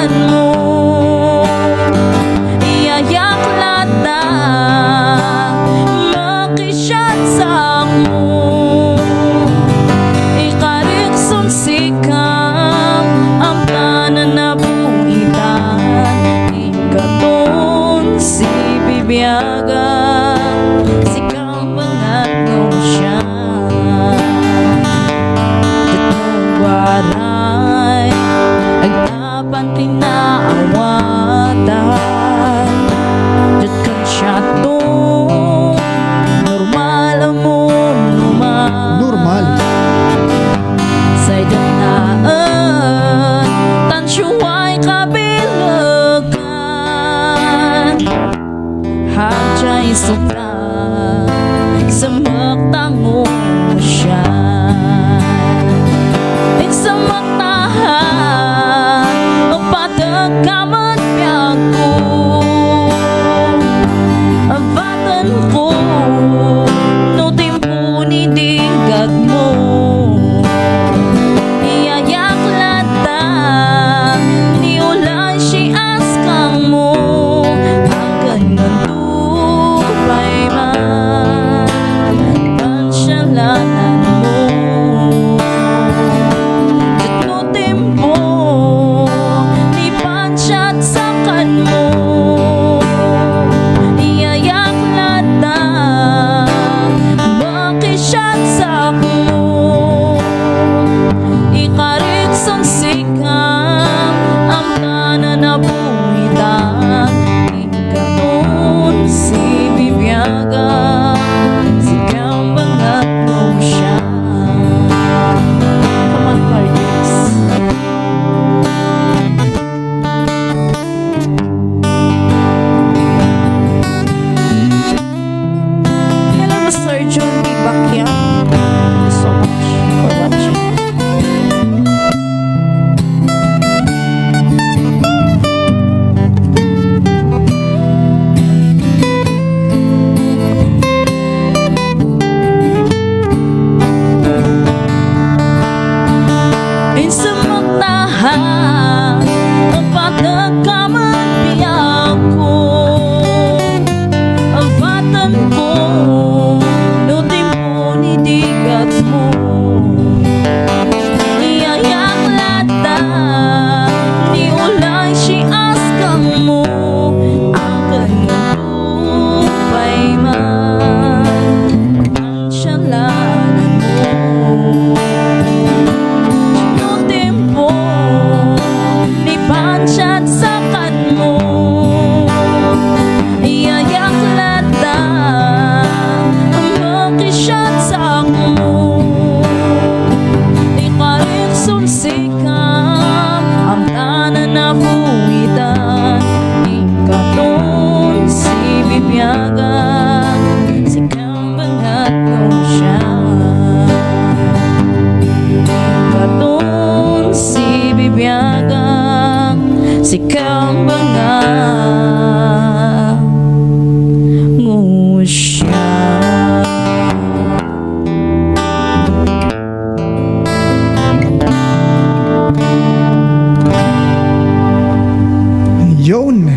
saksakan mo, iyayak lata, makisyat sak mo, ikarik sumsikam, ang tanan na buhitan, ikaton si bibiyaga, sikang pangatno siya. Waray ay dapat pinaawatan, jud kan siya to normal mo Normal. sa danaan tansyuay kabilagan, hajay suka sa magtango siya. Sa matahan ang patagkamat ko, ang batan ko no timpo ni digag mo, iyayak lata ni ulay si askang mo, ang ganyan tupay man pansyalanan mo. Ang patagkaman biyak ko, ang batan ko no timpo ni digat mo, iyayak lata ni ulay si askang mo, ang ganyan tupay man pansyalanan mo. Pansat sakan mo, iyayak lata, makisyat sak mo, ikarik sumsikam, ang tanan na buhitan, ikaton si bibiyaga, sikang bangat mo siya. Ikaton si bibiyaga, sikang bango siya. Yun.